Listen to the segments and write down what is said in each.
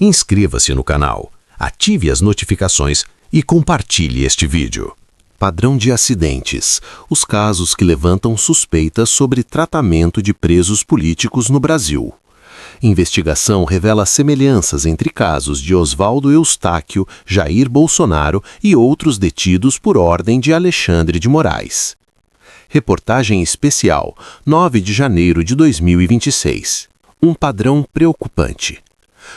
Inscreva-se no canal, ative as notificações e compartilhe este vídeo. Padrão de acidentes: os casos que levantam suspeitas sobre tratamento de presos políticos no Brasil. Investigação revela semelhanças entre casos de Oswaldo Eustáquio, Jair Bolsonaro e outros detidos por ordem de Alexandre de Moraes. Reportagem especial, 9 de janeiro de 2026. Um padrão preocupante.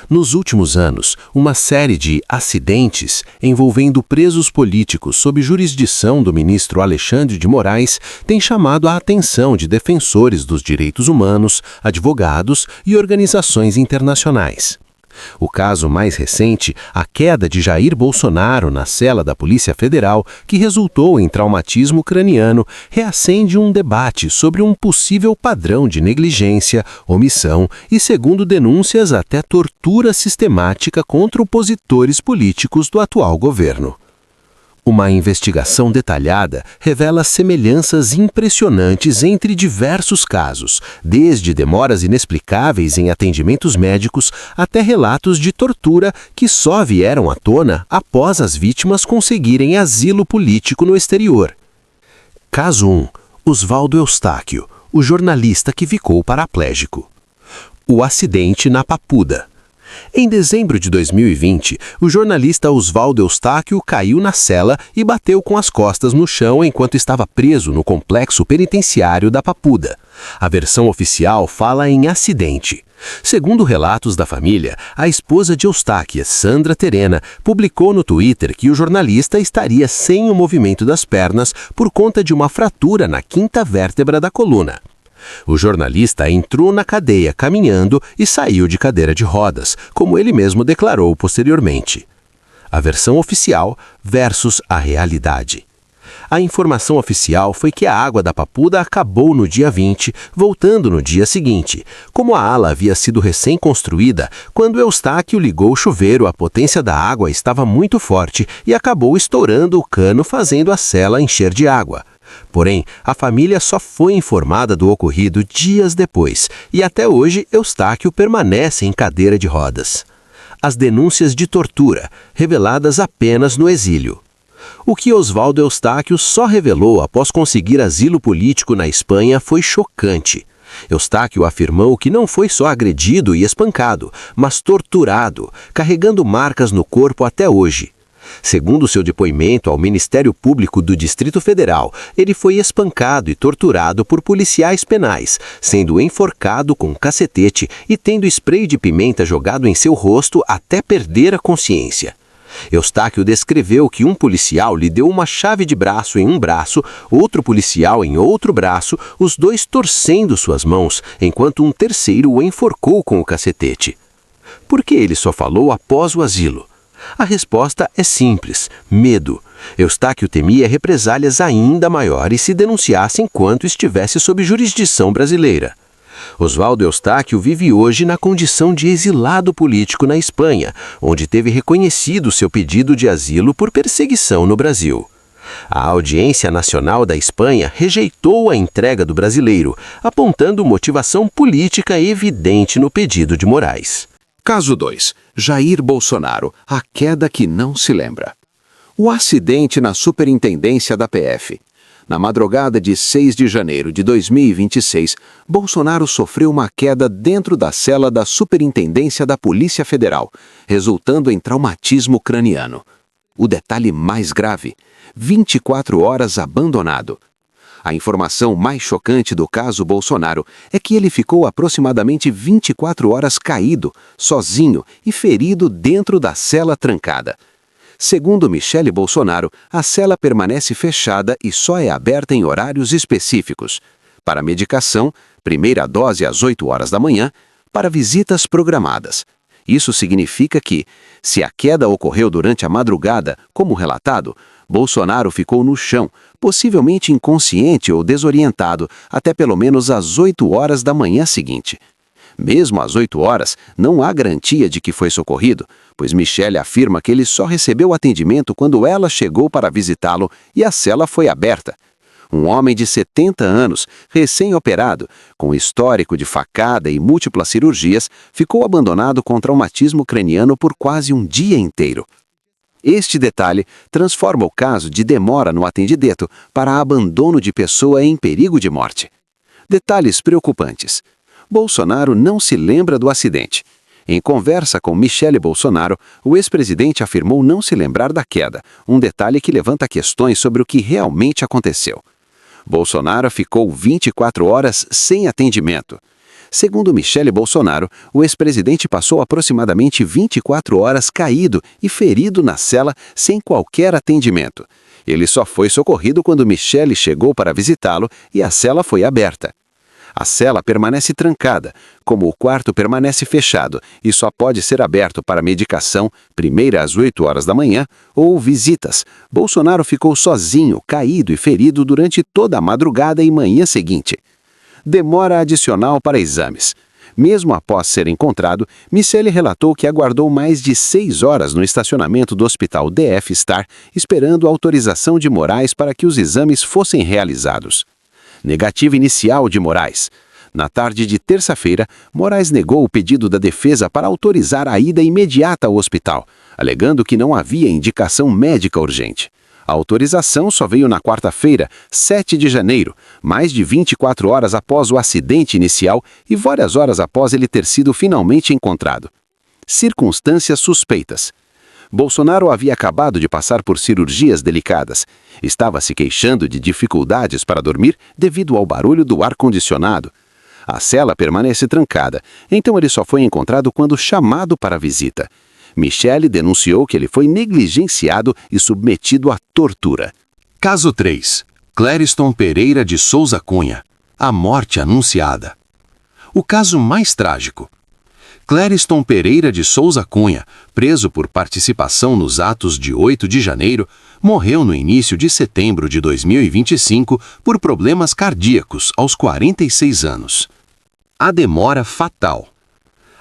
Nos últimos anos, uma série de acidentes envolvendo presos políticos sob jurisdição do ministro Alexandre de Moraes tem chamado a atenção de defensores dos direitos humanos, advogados e organizações internacionais. O caso mais recente, a queda de Jair Bolsonaro na cela da Polícia Federal, que resultou em traumatismo craniano, reacende um debate sobre um possível padrão de negligência, omissão e, segundo denúncias, até tortura sistemática contra opositores políticos do atual governo. Uma investigação detalhada revela semelhanças impressionantes entre diversos casos, desde demoras inexplicáveis em atendimentos médicos até relatos de tortura que só vieram à tona após as vítimas conseguirem asilo político no exterior. Caso 1. Oswaldo Eustáquio, o jornalista que ficou paraplégico. O acidente na Papuda. Em dezembro de 2020, o jornalista Oswaldo Eustáquio caiu na cela e bateu com as costas no chão enquanto estava preso no complexo penitenciário da Papuda. A versão oficial fala em acidente. Segundo relatos da família, a esposa de Eustáquio, Sandra Terena, publicou no Twitter que o jornalista estaria sem o movimento das pernas por conta de uma fratura na quinta vértebra da coluna. O jornalista entrou na cadeia caminhando e saiu de cadeira de rodas, como ele mesmo declarou posteriormente. A versão oficial versus a realidade. A informação oficial foi que a água da Papuda acabou no dia 20, voltando no dia seguinte. Como a ala havia sido recém-construída, quando Eustáquio ligou o chuveiro, a potência da água estava muito forte e acabou estourando o cano, fazendo a cela encher de água. Porém, a família só foi informada do ocorrido dias depois, e até hoje Eustáquio permanece em cadeira de rodas. As denúncias de tortura, reveladas apenas no exílio. O que Oswaldo Eustáquio só revelou após conseguir asilo político na Espanha foi chocante. Eustáquio afirmou que não foi só agredido e espancado, mas torturado, carregando marcas no corpo até hoje. Segundo seu depoimento ao Ministério Público do Distrito Federal, ele foi espancado e torturado por policiais penais, sendo enforcado com cacetete e tendo spray de pimenta jogado em seu rosto até perder a consciência. Eustáquio descreveu que um policial lhe deu uma chave de braço em um braço, outro policial em outro braço, os dois torcendo suas mãos, enquanto um terceiro o enforcou com o cacetete. Por que ele só falou após o asilo? A resposta é simples: medo. Eustáquio temia represálias ainda maiores se denunciasse enquanto estivesse sob jurisdição brasileira. Oswaldo Eustáquio vive hoje na condição de exilado político na Espanha, onde teve reconhecido seu pedido de asilo por perseguição no Brasil. A Audiência Nacional da Espanha rejeitou a entrega do brasileiro, apontando motivação política evidente no pedido de Moraes. Caso 2. Jair Bolsonaro, a queda que não se lembra. O acidente na Superintendência da PF. Na madrugada de 6 de janeiro de 2026, Bolsonaro sofreu uma queda dentro da cela da Superintendência da Polícia Federal, resultando em traumatismo craniano. O detalhe mais grave: 24 horas abandonado. A informação mais chocante do caso Bolsonaro é que ele ficou aproximadamente 24 horas caído, sozinho e ferido dentro da cela trancada. Segundo Michele Bolsonaro, a cela permanece fechada e só é aberta em horários específicos. Para medicação, primeira dose às 8 horas da manhã, para visitas programadas. Isso significa que, se a queda ocorreu durante a madrugada, como relatado, Bolsonaro ficou no chão, possivelmente inconsciente ou desorientado, até pelo menos às 8 horas da manhã seguinte. Mesmo às 8 horas, não há garantia de que foi socorrido, pois Michele afirma que ele só recebeu atendimento quando ela chegou para visitá-lo e a cela foi aberta. Um homem de 70 anos, recém-operado, com histórico de facada e múltiplas cirurgias, ficou abandonado com traumatismo craniano por quase um dia inteiro. Este detalhe transforma o caso de demora no atendimento para abandono de pessoa em perigo de morte. Detalhes preocupantes. Bolsonaro não se lembra do acidente. Em conversa com Michele Bolsonaro, o ex-presidente afirmou não se lembrar da queda, um detalhe que levanta questões sobre o que realmente aconteceu. Bolsonaro ficou 24 horas sem atendimento. Segundo Michele Bolsonaro, o ex-presidente passou aproximadamente 24 horas caído e ferido na cela sem qualquer atendimento. Ele só foi socorrido quando Michele chegou para visitá-lo e a cela foi aberta. A cela permanece trancada, como o quarto permanece fechado e só pode ser aberto para medicação, primeiro às 8 horas da manhã, ou visitas. Bolsonaro ficou sozinho, caído e ferido durante toda a madrugada e manhã seguinte. Demora adicional para exames. Mesmo após ser encontrado, Michele relatou que aguardou mais de 6 horas no estacionamento do hospital DF Star, esperando a autorização de Moraes para que os exames fossem realizados. Negativa inicial de Moraes. Na tarde de terça-feira, Moraes negou o pedido da defesa para autorizar a ida imediata ao hospital, alegando que não havia indicação médica urgente. A autorização só veio na quarta-feira, 7 de janeiro, mais de 24 horas após o acidente inicial e várias horas após ele ter sido finalmente encontrado. Circunstâncias suspeitas. Bolsonaro havia acabado de passar por cirurgias delicadas. Estava se queixando de dificuldades para dormir devido ao barulho do ar-condicionado. A cela permanece trancada, então ele só foi encontrado quando chamado para a visita. Michele denunciou que ele foi negligenciado e submetido à tortura. Caso 3. Clériston Pereira de Souza Cunha. A morte anunciada. O caso mais trágico. Clériston Pereira de Souza Cunha, preso por participação nos atos de 8 de janeiro, morreu no início de setembro de 2025 por problemas cardíacos aos 46 anos. A demora fatal.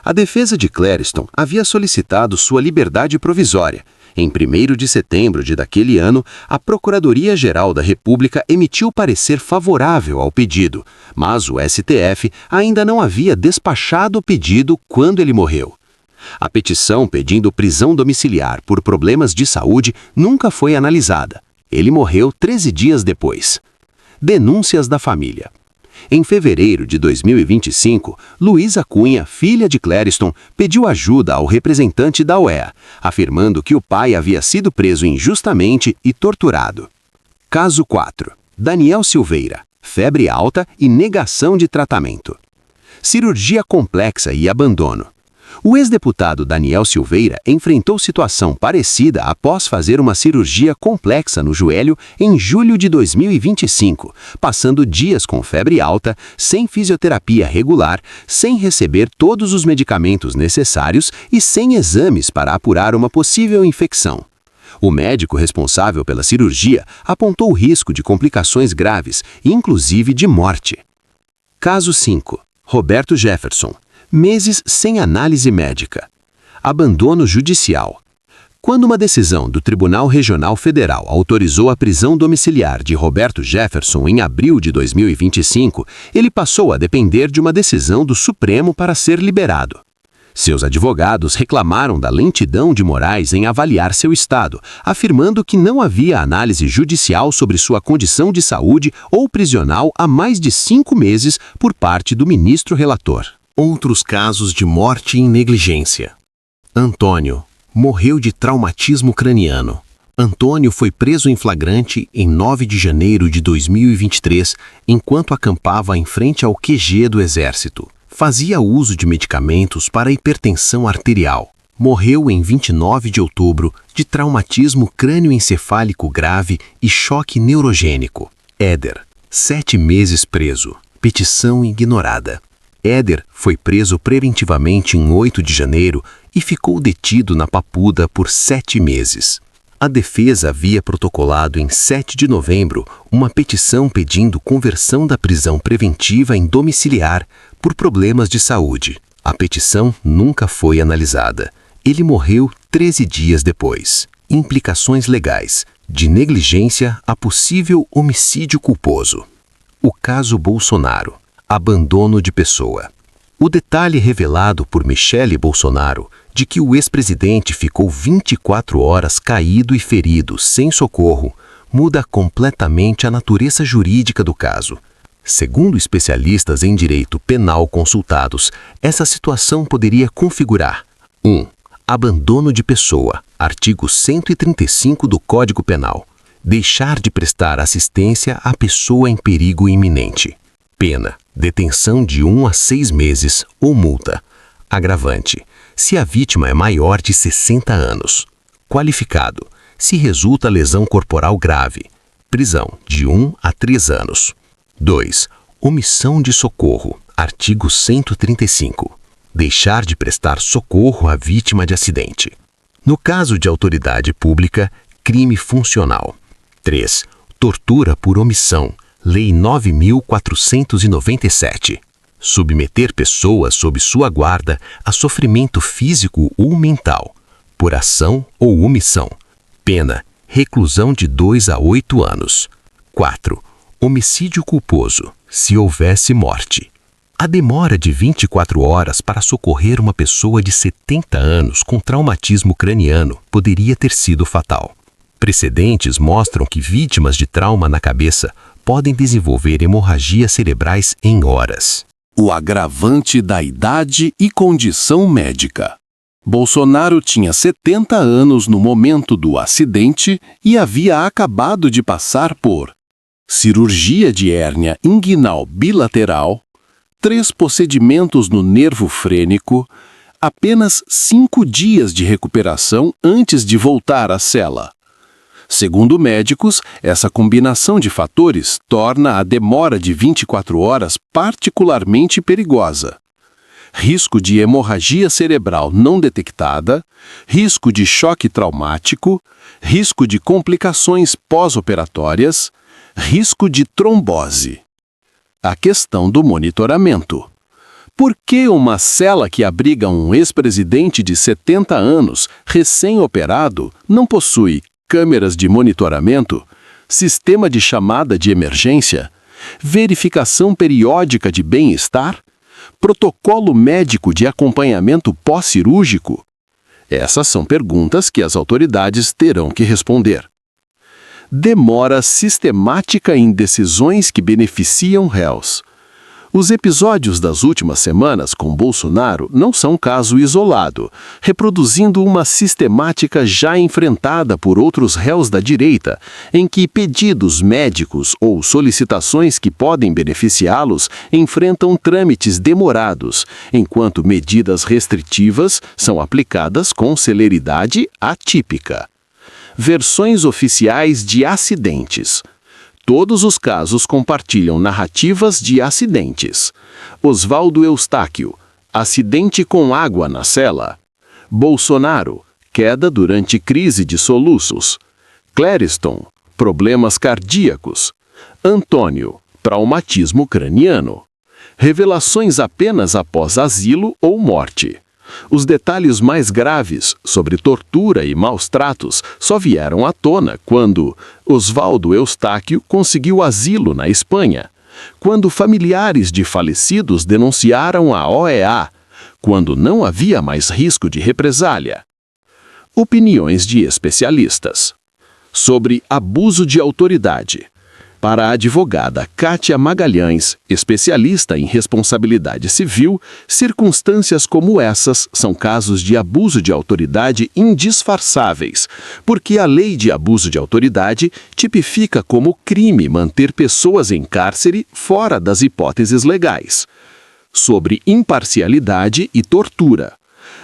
A defesa de Clériston havia solicitado sua liberdade provisória. Em 1º de setembro de daquele ano, a Procuradoria-Geral da República emitiu parecer favorável ao pedido, mas o STF ainda não havia despachado o pedido quando ele morreu. A petição pedindo prisão domiciliar por problemas de saúde nunca foi analisada. Ele morreu 13 dias depois. Denúncias da família. Em fevereiro de 2025, Luísa Cunha, filha de Clériston, pediu ajuda ao representante da OEA, afirmando que o pai havia sido preso injustamente e torturado. Caso 4. Daniel Silveira. Febre alta e negação de tratamento. Cirurgia complexa e abandono. O ex-deputado Daniel Silveira enfrentou situação parecida após fazer uma cirurgia complexa no joelho em julho de 2025, passando dias com febre alta, sem fisioterapia regular, sem receber todos os medicamentos necessários e sem exames para apurar uma possível infecção. O médico responsável pela cirurgia apontou o risco de complicações graves, inclusive de morte. Caso 5. Roberto Jefferson. Meses sem análise médica. Abandono judicial. Quando uma decisão do Tribunal Regional Federal autorizou a prisão domiciliar de Roberto Jefferson em abril de 2025, ele passou a depender de uma decisão do Supremo para ser liberado. Seus advogados reclamaram da lentidão de Moraes em avaliar seu estado, afirmando que não havia análise judicial sobre sua condição de saúde ou prisional há mais de 5 meses por parte do ministro relator. Outros casos de morte em negligência. Antônio morreu de traumatismo craniano. Antônio foi preso em flagrante em 9 de janeiro de 2023, enquanto acampava em frente ao QG do Exército. Fazia uso de medicamentos para hipertensão arterial. Morreu em 29 de outubro de traumatismo crânioencefálico grave e choque neurogênico. Éder, 7 meses preso. Petição ignorada. Éder foi preso preventivamente em 8 de janeiro e ficou detido na Papuda por 7 meses. A defesa havia protocolado em 7 de novembro uma petição pedindo conversão da prisão preventiva em domiciliar por problemas de saúde. A petição nunca foi analisada. Ele morreu 13 dias depois. Implicações legais. De negligência a possível homicídio culposo. O caso Bolsonaro. Abandono de pessoa. O detalhe revelado por Michele Bolsonaro de que o ex-presidente ficou 24 horas caído e ferido sem socorro muda completamente a natureza jurídica do caso. Segundo especialistas em direito penal consultados, essa situação poderia configurar 1. Abandono de pessoa, artigo 135 do Código Penal. Deixar de prestar assistência à pessoa em perigo iminente. Pena, detenção de 1 a 6 meses ou multa. Agravante, se a vítima é maior de 60 anos. Qualificado, se resulta lesão corporal grave. Prisão de 1 a 3 anos. 2. Omissão de socorro, artigo 135. Deixar de prestar socorro à vítima de acidente. No caso de autoridade pública, crime funcional. 3. Tortura por omissão, Lei 9.497. Submeter pessoas sob sua guarda a sofrimento físico ou mental, por ação ou omissão. Pena, reclusão de 2 a 8 anos. 4. Homicídio culposo, se houvesse morte. A demora de 24 horas para socorrer uma pessoa de 70 anos com traumatismo craniano poderia ter sido fatal. Precedentes mostram que vítimas de trauma na cabeça podem desenvolver hemorragias cerebrais em horas. O agravante da idade e condição médica. Bolsonaro tinha 70 anos no momento do acidente e havia acabado de passar por cirurgia de hérnia inguinal bilateral, 3 procedimentos no nervo frênico, apenas 5 dias de recuperação antes de voltar à cela. Segundo médicos, essa combinação de fatores torna a demora de 24 horas particularmente perigosa. Risco de hemorragia cerebral não detectada, risco de choque traumático, risco de complicações pós-operatórias, risco de trombose. A questão do monitoramento. Por que uma cela que abriga um ex-presidente de 70 anos, recém-operado, não possui câmeras de monitoramento, sistema de chamada de emergência, verificação periódica de bem-estar, protocolo médico de acompanhamento pós-cirúrgico? Essas são perguntas que as autoridades terão que responder. Demora sistemática em decisões que beneficiam réus. Os episódios das últimas semanas com Bolsonaro não são caso isolado, reproduzindo uma sistemática já enfrentada por outros réus da direita, em que pedidos médicos ou solicitações que podem beneficiá-los enfrentam trâmites demorados, enquanto medidas restritivas são aplicadas com celeridade atípica. Versões oficiais de acidentes. Todos os casos compartilham narrativas de acidentes. Oswaldo Eustáquio, acidente com água na cela. Bolsonaro, queda durante crise de soluços. Clériston, problemas cardíacos. Antônio, traumatismo craniano. Revelações apenas após asilo ou morte. Os detalhes mais graves sobre tortura e maus-tratos só vieram à tona quando Oswaldo Eustáquio conseguiu asilo na Espanha, quando familiares de falecidos denunciaram a OEA, quando não havia mais risco de represália. Opiniões de especialistas. Sobre abuso de autoridade. Para a advogada Kátia Magalhães, especialista em responsabilidade civil, circunstâncias como essas são casos de abuso de autoridade indisfarçáveis, porque a lei de abuso de autoridade tipifica como crime manter pessoas em cárcere fora das hipóteses legais. Sobre imparcialidade e tortura.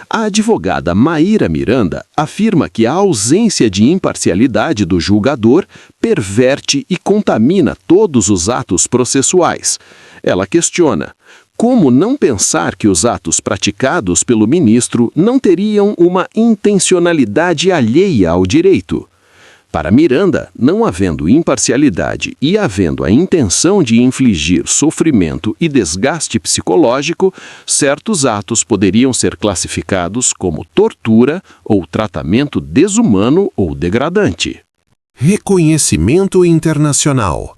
A advogada Maíra Miranda afirma que a ausência de imparcialidade do julgador perverte e contamina todos os atos processuais. Ela questiona: como não pensar que os atos praticados pelo ministro não teriam uma intencionalidade alheia ao direito? Para Miranda, não havendo imparcialidade e havendo a intenção de infligir sofrimento e desgaste psicológico, certos atos poderiam ser classificados como tortura ou tratamento desumano ou degradante. Reconhecimento internacional.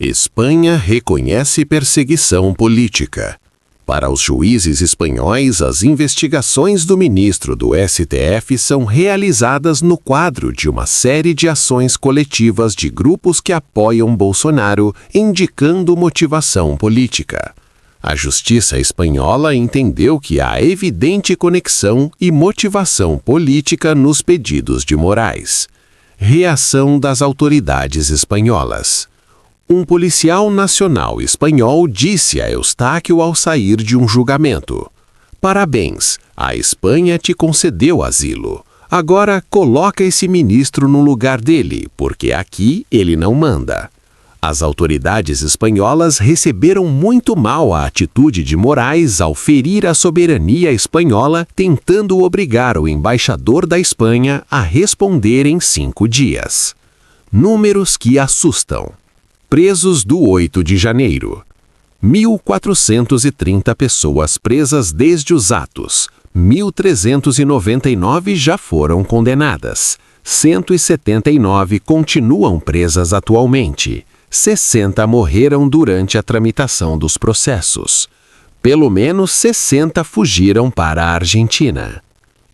Espanha reconhece perseguição política. Para os juízes espanhóis, as investigações do ministro do STF são realizadas no quadro de uma série de ações coletivas de grupos que apoiam Bolsonaro, indicando motivação política. A justiça espanhola entendeu que há evidente conexão e motivação política nos pedidos de Moraes. Reação das autoridades espanholas. Um policial nacional espanhol disse a Eustáquio ao sair de um julgamento: "Parabéns, a Espanha te concedeu asilo. Agora coloca esse ministro no lugar dele, porque aqui ele não manda." As autoridades espanholas receberam muito mal a atitude de Moraes ao ferir a soberania espanhola, tentando obrigar o embaixador da Espanha a responder em 5 dias. Números que assustam. Presos do 8 de janeiro. 1.430 pessoas presas desde os atos. 1.399 já foram condenadas. 179 continuam presas atualmente. 60 morreram durante a tramitação dos processos. Pelo menos 60 fugiram para a Argentina.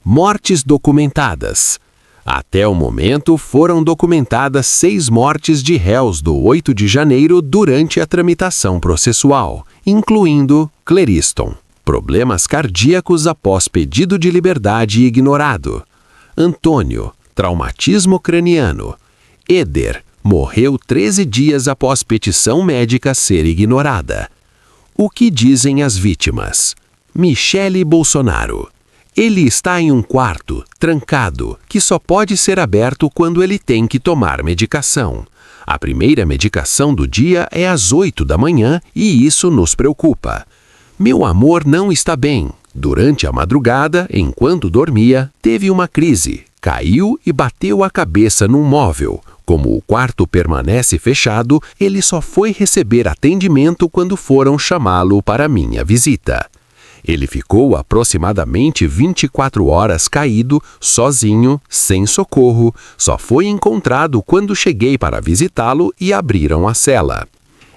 Mortes documentadas. Até o momento, foram documentadas 6 mortes de réus do 8 de janeiro durante a tramitação processual, incluindo Clériston, problemas cardíacos após pedido de liberdade ignorado. Antônio, traumatismo craniano. Éder, morreu 13 dias após petição médica ser ignorada. O que dizem as vítimas? Michele Bolsonaro. Ele está em um quarto, trancado, que só pode ser aberto quando ele tem que tomar medicação. A primeira medicação do dia é às 8 da manhã e isso nos preocupa. Meu amor não está bem. Durante a madrugada, enquanto dormia, teve uma crise, caiu e bateu a cabeça num móvel. Como o quarto permanece fechado, ele só foi receber atendimento quando foram chamá-lo para minha visita. Ele ficou aproximadamente 24 horas caído, sozinho, sem socorro, só foi encontrado quando cheguei para visitá-lo e abriram a cela.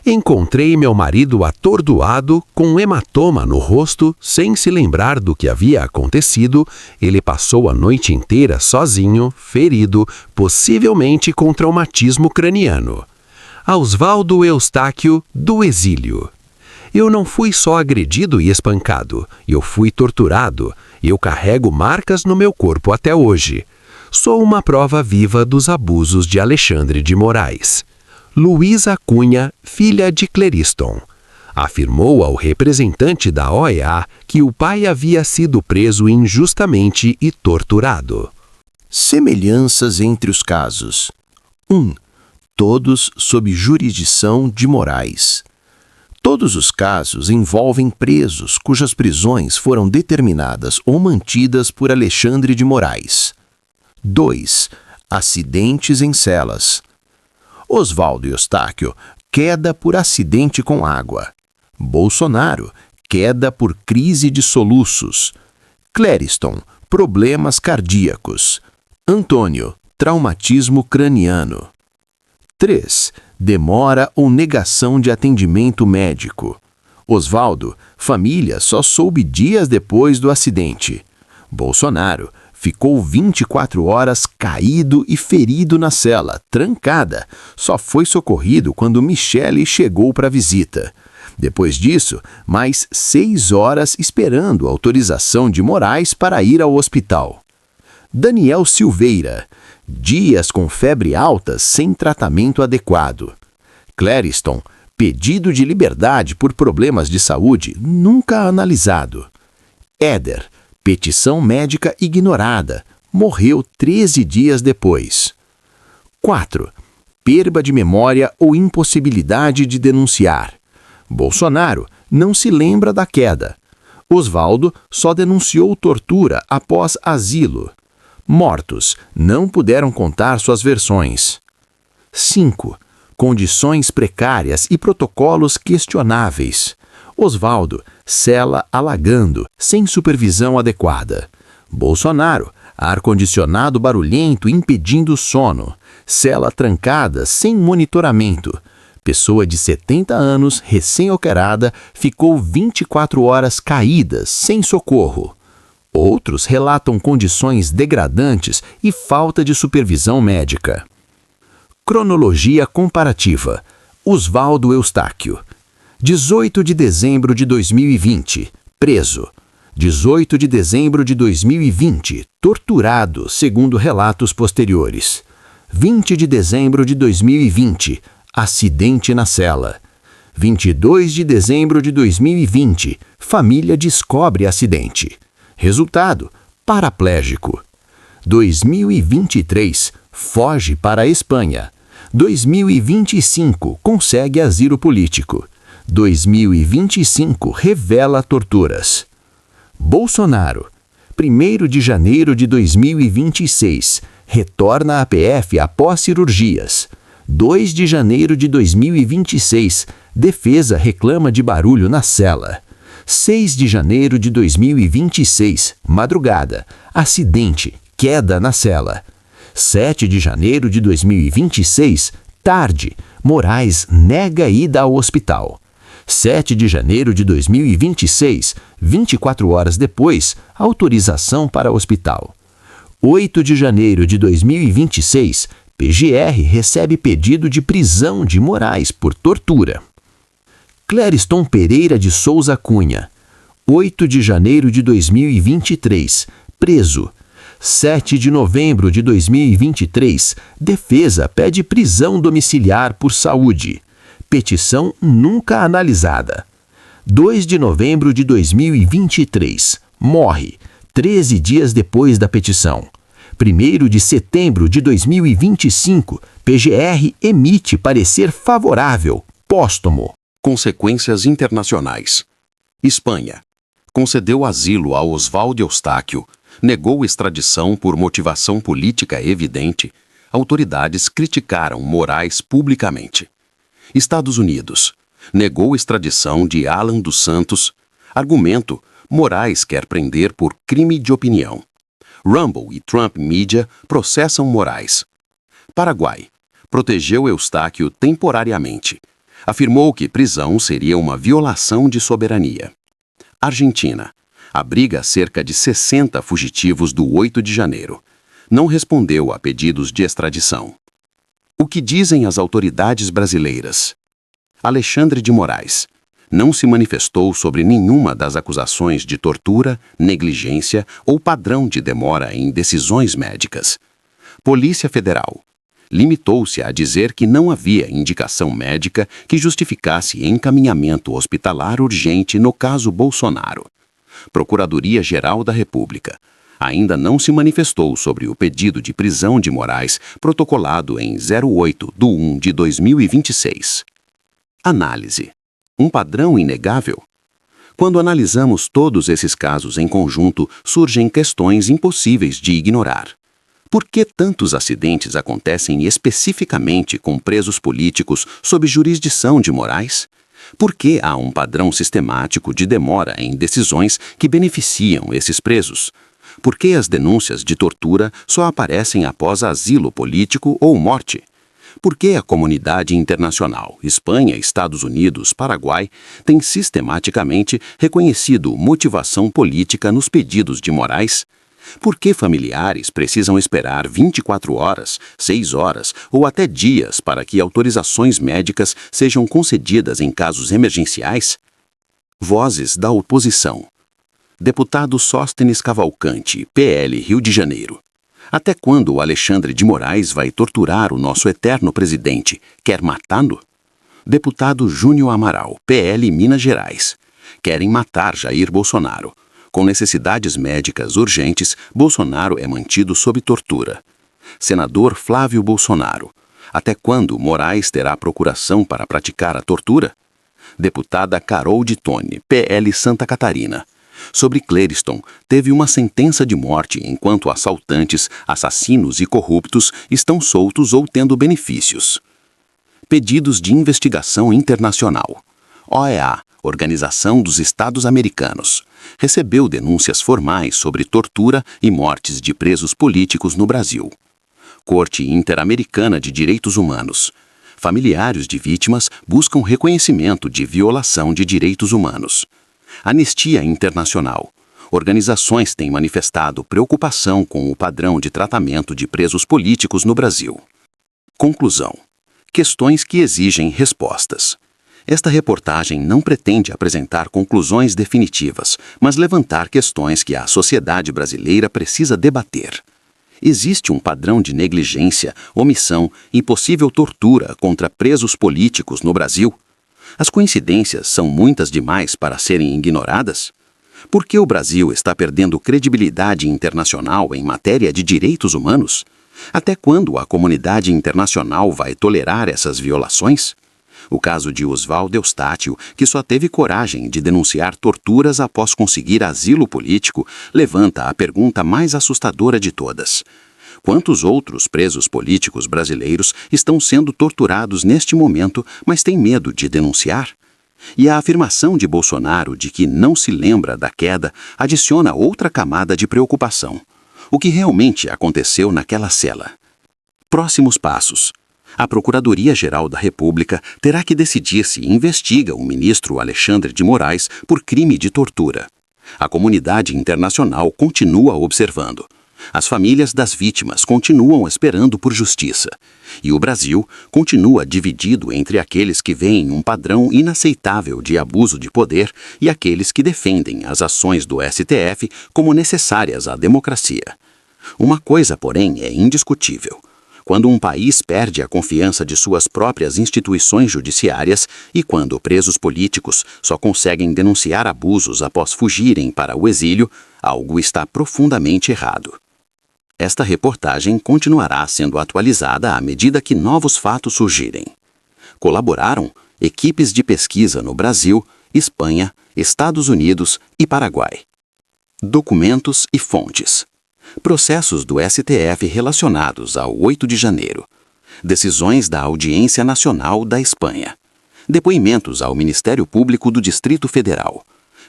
Encontrei meu marido atordoado, com um hematoma no rosto, sem se lembrar do que havia acontecido. Ele passou a noite inteira sozinho, ferido, possivelmente com traumatismo craniano. Oswaldo Eustáquio, do exílio. Eu não fui só agredido e espancado, eu fui torturado. Eu carrego marcas no meu corpo até hoje. Sou uma prova viva dos abusos de Alexandre de Moraes. Luísa Cunha, filha de Clériston, afirmou ao representante da OEA que o pai havia sido preso injustamente e torturado. Semelhanças entre os casos. 1. Todos sob jurisdição de Moraes. Todos os casos envolvem presos cujas prisões foram determinadas ou mantidas por Alexandre de Moraes. 2. Acidentes em celas. Oswaldo Eustáquio, queda por acidente com água. Bolsonaro, queda por crise de soluços. Clériston, problemas cardíacos. Antônio, traumatismo craniano. 3. Demora ou negação de atendimento médico. Oswaldo, família só soube dias depois do acidente. Bolsonaro, ficou 24 horas caído e ferido na cela, trancada. Só foi socorrido quando Michele chegou para a visita. Depois disso, mais 6 horas esperando a autorização de Moraes para ir ao hospital. Daniel Silveira, dias com febre alta sem tratamento adequado. Clériston, pedido de liberdade por problemas de saúde nunca analisado. Éder, petição médica ignorada, morreu 13 dias depois. 4. Perda de memória ou impossibilidade de denunciar. Bolsonaro não se lembra da queda. Oswaldo só denunciou tortura após asilo. Mortos não puderam contar suas versões. 5. Condições precárias e protocolos questionáveis. Oswaldo, cela alagando, sem supervisão adequada. Bolsonaro, ar-condicionado barulhento impedindo o sono, cela trancada sem monitoramento. Pessoa de 70 anos, recém-operada, ficou 24 horas caída, sem socorro. Outros relatam condições degradantes e falta de supervisão médica. Cronologia comparativa. Osvaldo Eustáquio. 18 de dezembro de 2020, preso. 18 de dezembro de 2020, torturado, segundo relatos posteriores. 20 de dezembro de 2020, acidente na cela. 22 de dezembro de 2020, família descobre acidente. Resultado, paraplégico. 2023, foge para a Espanha. 2025, consegue asilo político. 2025, revela torturas. Bolsonaro, 1º de janeiro de 2026, retorna à PF após cirurgias. 2 de janeiro de 2026, defesa reclama de barulho na cela. 6 de janeiro de 2026, madrugada, acidente, queda na cela. 7 de janeiro de 2026, tarde, Moraes nega ida ao hospital. 7 de janeiro de 2026, 24 horas depois, autorização para hospital. 8 de janeiro de 2026, PGR recebe pedido de prisão de Moraes por tortura. Clériston Pereira de Souza Cunha. 8 de janeiro de 2023, preso. 7 de novembro de 2023, defesa pede prisão domiciliar por saúde. Petição nunca analisada. 2 de novembro de 2023, morre, 13 dias depois da petição. 1º de setembro de 2025, PGR emite parecer favorável, póstumo. Consequências internacionais. Espanha. Concedeu asilo a Osvaldo Eustáquio, negou extradição por motivação política evidente. Autoridades criticaram Moraes publicamente. Estados Unidos. Negou extradição de Alan dos Santos. Argumento: Moraes quer prender por crime de opinião. Rumble e Trump Media processam Moraes. Paraguai. Protegeu Eustáquio temporariamente. Afirmou que prisão seria uma violação de soberania. Argentina. Abriga cerca de 60 fugitivos do 8 de janeiro. Não respondeu a pedidos de extradição. O que dizem as autoridades brasileiras? Alexandre de Moraes não se manifestou sobre nenhuma das acusações de tortura, negligência ou padrão de demora em decisões médicas. Polícia Federal limitou-se a dizer que não havia indicação médica que justificasse encaminhamento hospitalar urgente no caso Bolsonaro. Procuradoria-Geral da República ainda não se manifestou sobre o pedido de prisão de Moraes protocolado em 08/1 de 2026. Análise. Um padrão inegável? Quando analisamos todos esses casos em conjunto, surgem questões impossíveis de ignorar. Por que tantos acidentes acontecem especificamente com presos políticos sob jurisdição de Moraes? Por que há um padrão sistemático de demora em decisões que beneficiam esses presos? Por que as denúncias de tortura só aparecem após asilo político ou morte? Por que a comunidade internacional, Espanha, Estados Unidos, Paraguai, tem sistematicamente reconhecido motivação política nos pedidos de Moraes? Por que familiares precisam esperar 24 horas, 6 horas ou até dias para que autorizações médicas sejam concedidas em casos emergenciais? Vozes da oposição. Deputado Sóstenes Cavalcante, PL, Rio de Janeiro. Até quando o Alexandre de Moraes vai torturar o nosso eterno presidente? Quer matá-lo? Deputado Júnior Amaral, PL, Minas Gerais. Querem matar Jair Bolsonaro. Com necessidades médicas urgentes, Bolsonaro é mantido sob tortura. Senador Flávio Bolsonaro. Até quando Moraes terá procuração para praticar a tortura? Deputada Carol de Tone, PL Santa Catarina. Sobre Clériston, teve uma sentença de morte enquanto assaltantes, assassinos e corruptos estão soltos ou tendo benefícios. Pedidos de investigação internacional. OEA, Organização dos Estados Americanos. recebeu denúncias formais sobre tortura e mortes de presos políticos no Brasil. Corte Interamericana de Direitos Humanos. Familiares de vítimas buscam reconhecimento de violação de direitos humanos. Anistia Internacional. Organizações têm manifestado preocupação com o padrão de tratamento de presos políticos no Brasil. Conclusão. Questões que exigem respostas. Esta reportagem não pretende apresentar conclusões definitivas, mas levantar questões que a sociedade brasileira precisa debater. Existe um padrão de negligência, omissão e possível tortura contra presos políticos no Brasil? As coincidências são muitas demais para serem ignoradas? Por que o Brasil está perdendo credibilidade internacional em matéria de direitos humanos? Até quando a comunidade internacional vai tolerar essas violações? O caso de Oswaldo Eustáquio, que só teve coragem de denunciar torturas após conseguir asilo político, levanta a pergunta mais assustadora de todas. Quantos outros presos políticos brasileiros estão sendo torturados neste momento, mas têm medo de denunciar? E a afirmação de Bolsonaro de que não se lembra da queda adiciona outra camada de preocupação. O que realmente aconteceu naquela cela? Próximos passos. A Procuradoria-Geral da República terá que decidir se investiga o ministro Alexandre de Moraes por crime de tortura. A comunidade internacional continua observando. As famílias das vítimas continuam esperando por justiça. E o Brasil continua dividido entre aqueles que veem um padrão inaceitável de abuso de poder e aqueles que defendem as ações do STF como necessárias à democracia. Uma coisa, porém, é indiscutível. Quando um país perde a confiança de suas próprias instituições judiciárias e quando presos políticos só conseguem denunciar abusos após fugirem para o exílio, algo está profundamente errado. Esta reportagem continuará sendo atualizada à medida que novos fatos surgirem. Colaboraram equipes de pesquisa no Brasil, Espanha, Estados Unidos e Paraguai. Documentos e fontes. Processos do STF relacionados ao 8 de janeiro. Decisões da Audiência Nacional da Espanha. Depoimentos ao Ministério Público do Distrito Federal.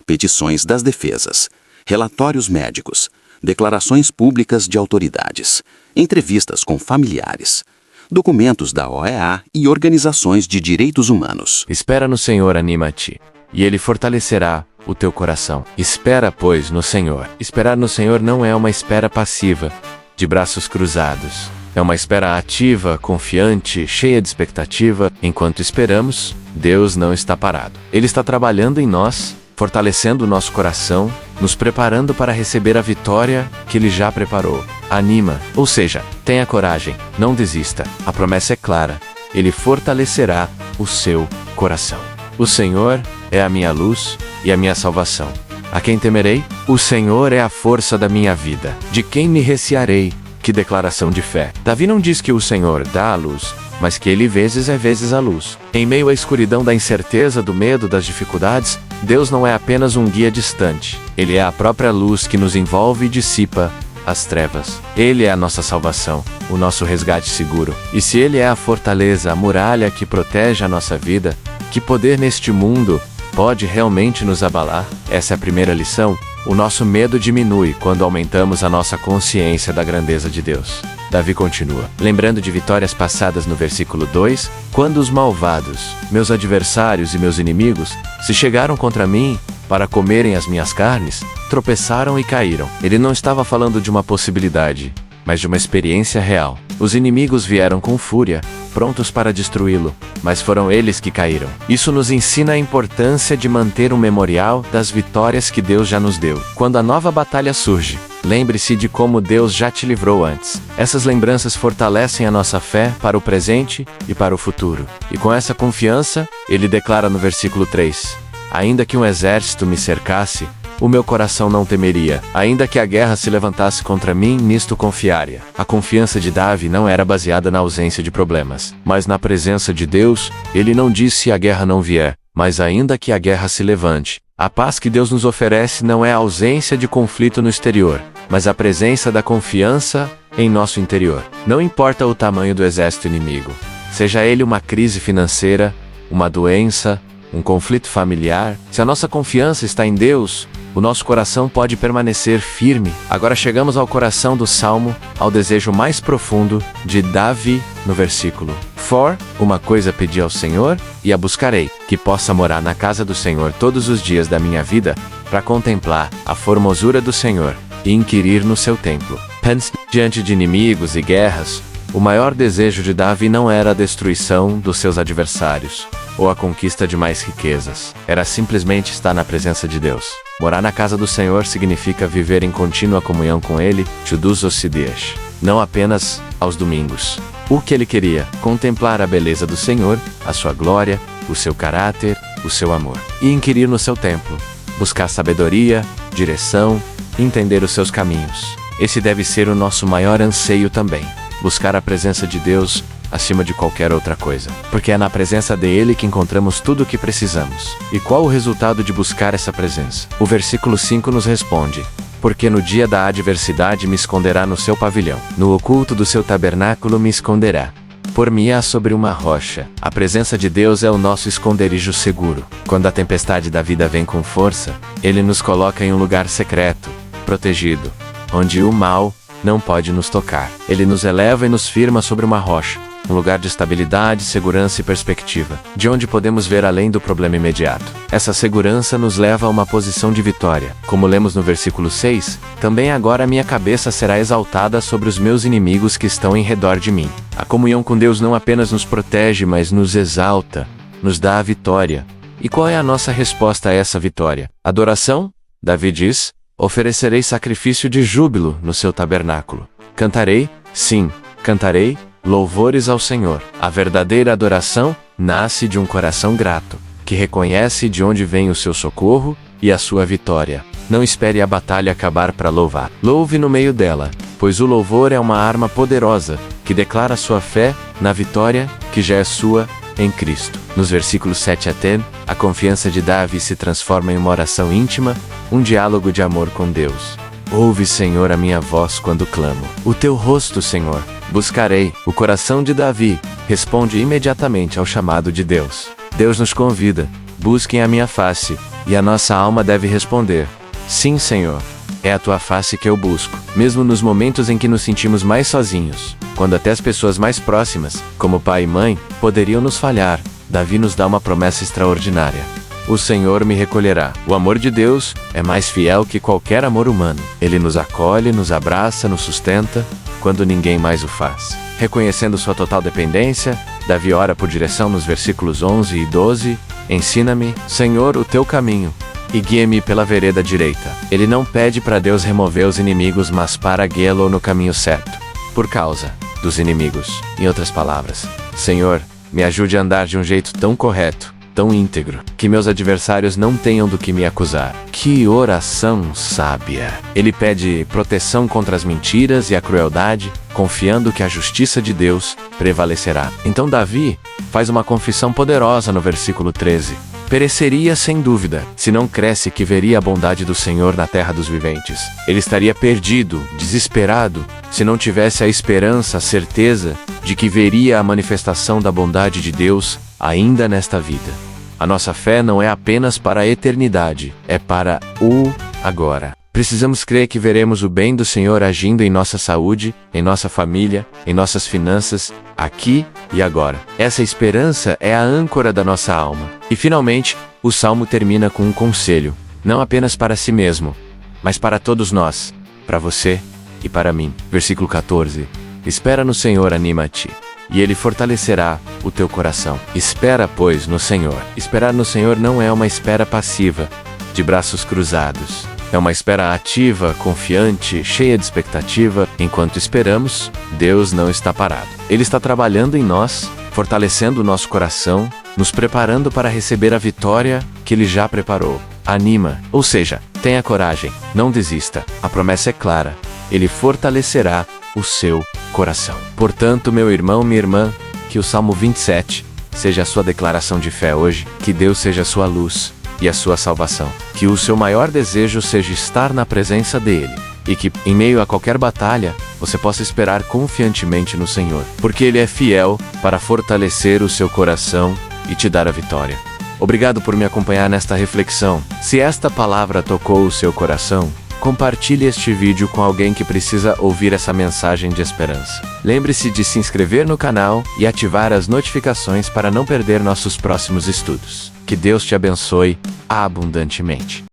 Petições das defesas. Relatórios médicos. Declarações públicas de autoridades. Entrevistas com familiares. Documentos da OEA e organizações de direitos humanos. Espera no Senhor, anima-te, e Ele fortalecerá o teu coração. Espera, pois, no Senhor. Esperar no Senhor não é uma espera passiva, de braços cruzados. É uma espera ativa, confiante, cheia de expectativa. Enquanto esperamos, Deus não está parado. Ele está trabalhando em nós, fortalecendo o nosso coração, nos preparando para receber a vitória que Ele já preparou. Anima, ou seja, tenha coragem, não desista. A promessa é clara. Ele fortalecerá o seu coração. O Senhor é a minha luz e a minha salvação. A quem temerei? O Senhor é a força da minha vida. De quem me recearei? Que declaração de fé. Davi não diz que o Senhor dá a luz, mas que Ele vezes é vezes a luz. Em meio à escuridão da incerteza, do medo, das dificuldades, Deus não é apenas um guia distante. Ele é a própria luz que nos envolve e dissipa as trevas. Ele é a nossa salvação, o nosso resgate seguro. E se Ele é a fortaleza, a muralha que protege a nossa vida, que poder neste mundo pode realmente nos abalar? Essa é a primeira lição. O nosso medo diminui quando aumentamos a nossa consciência da grandeza de Deus. Davi continua, lembrando de vitórias passadas no versículo 2, quando os malvados, meus adversários e meus inimigos, se chegaram contra mim para comerem as minhas carnes, tropeçaram e caíram. Ele não estava falando de uma possibilidade, mas de uma experiência real. Os inimigos vieram com fúria, prontos para destruí-lo, mas foram eles que caíram. Isso nos ensina a importância de manter um memorial das vitórias que Deus já nos deu. Quando a nova batalha surge, lembre-se de como Deus já te livrou antes. Essas lembranças fortalecem a nossa fé para o presente e para o futuro. E com essa confiança, ele declara no versículo 3, ainda que um exército me cercasse, o meu coração não temeria. Ainda que a guerra se levantasse contra mim, nisto confiaria. A confiança de Davi não era baseada na ausência de problemas, mas na presença de Deus. Ele não disse se a guerra não vier, mas ainda que a guerra se levante. A paz que Deus nos oferece não é a ausência de conflito no exterior, mas a presença da confiança em nosso interior. Não importa o tamanho do exército inimigo, seja ele uma crise financeira, uma doença, um conflito familiar, se a nossa confiança está em Deus, o nosso coração pode permanecer firme. Agora chegamos ao coração do Salmo, ao desejo mais profundo de Davi, no versículo 4. Uma coisa pedi ao Senhor, e a buscarei, que possa morar na casa do Senhor todos os dias da minha vida, para contemplar a formosura do Senhor e inquirir no seu templo. Pense, diante de inimigos e guerras, o maior desejo de Davi não era a destruição dos seus adversários, ou a conquista de mais riquezas. Era simplesmente estar na presença de Deus. Morar na casa do Senhor significa viver em contínua comunhão com Ele, tudus os dias, não apenas aos domingos. O que ele queria? Contemplar a beleza do Senhor, a sua glória, o seu caráter, o seu amor. E inquirir no seu templo. Buscar sabedoria, direção, entender os seus caminhos. Esse deve ser o nosso maior anseio também. Buscar a presença de Deus acima de qualquer outra coisa. Porque é na presença dele que encontramos tudo o que precisamos. E qual o resultado de buscar essa presença? O versículo 5 nos responde: porque no dia da adversidade me esconderá no seu pavilhão. No oculto do seu tabernáculo me esconderá. Por-me-á sobre uma rocha. A presença de Deus é o nosso esconderijo seguro. Quando a tempestade da vida vem com força, Ele nos coloca em um lugar secreto, protegido, onde o mal não pode nos tocar. Ele nos eleva e nos firma sobre uma rocha, um lugar de estabilidade, segurança e perspectiva, de onde podemos ver além do problema imediato. Essa segurança nos leva a uma posição de vitória. Como lemos no versículo 6, também agora minha cabeça será exaltada sobre os meus inimigos que estão em redor de mim. A comunhão com Deus não apenas nos protege, mas nos exalta, nos dá a vitória. E qual é a nossa resposta a essa vitória? Adoração? Davi diz: oferecerei sacrifício de júbilo no seu tabernáculo. Cantarei, sim, cantarei, louvores ao Senhor. A verdadeira adoração nasce de um coração grato, que reconhece de onde vem o seu socorro e a sua vitória. Não espere a batalha acabar para louvar. Louve no meio dela, pois o louvor é uma arma poderosa, que declara sua fé na vitória que já é sua em Cristo. Nos versículos 7 a 10, a confiança de Davi se transforma em uma oração íntima, um diálogo de amor com Deus. Ouve, Senhor, a minha voz quando clamo. O teu rosto, Senhor, buscarei. O coração de Davi responde imediatamente ao chamado de Deus. Deus nos convida: busquem a minha face, e a nossa alma deve responder: sim, Senhor, é a tua face que eu busco. Mesmo nos momentos em que nos sentimos mais sozinhos, quando até as pessoas mais próximas, como pai e mãe, poderiam nos falhar, Davi nos dá uma promessa extraordinária: o Senhor me recolherá. O amor de Deus é mais fiel que qualquer amor humano. Ele nos acolhe, nos abraça, nos sustenta, quando ninguém mais o faz. Reconhecendo sua total dependência, Davi ora por direção nos versículos 11 e 12, ensina-me, Senhor, o teu caminho, e guia-me pela vereda direita. Ele não pede para Deus remover os inimigos, mas para guiá-lo no caminho certo, por causa dos inimigos. Em outras palavras, Senhor, me ajude a andar de um jeito tão correto, tão íntegro, que meus adversários não tenham do que me acusar. Que oração sábia! Ele pede proteção contra as mentiras e a crueldade, confiando que a justiça de Deus prevalecerá. Então Davi faz uma confissão poderosa no versículo 13. Pereceria sem dúvida, se não cresce que veria a bondade do Senhor na terra dos viventes. Ele estaria perdido, desesperado, se não tivesse a esperança, a certeza de que veria a manifestação da bondade de Deus ainda nesta vida. A nossa fé não é apenas para a eternidade, é para o agora. Precisamos crer que veremos o bem do Senhor agindo em nossa saúde, em nossa família, em nossas finanças, aqui e agora. Essa esperança é a âncora da nossa alma. E finalmente, o Salmo termina com um conselho, não apenas para si mesmo, mas para todos nós, para você e para mim. Versículo 14. Espera no Senhor, anima-te, e Ele fortalecerá o teu coração. Espera, pois, no Senhor. Esperar no Senhor não é uma espera passiva, de braços cruzados. É uma espera ativa, confiante, cheia de expectativa. Enquanto esperamos, Deus não está parado. Ele está trabalhando em nós, fortalecendo o nosso coração, nos preparando para receber a vitória que Ele já preparou. Anima, ou seja, tenha coragem, não desista. A promessa é clara: Ele fortalecerá o seu coração. Portanto, meu irmão, minha irmã, que o Salmo 27 seja a sua declaração de fé hoje, que Deus seja a sua luz e a sua salvação, que o seu maior desejo seja estar na presença dele, e que, em meio a qualquer batalha, você possa esperar confiantemente no Senhor, porque Ele é fiel para fortalecer o seu coração e te dar a vitória. Obrigado por me acompanhar nesta reflexão. Se esta palavra tocou o seu coração, compartilhe este vídeo com alguém que precisa ouvir essa mensagem de esperança. Lembre-se de se inscrever no canal e ativar as notificações para não perder nossos próximos estudos. Que Deus te abençoe abundantemente.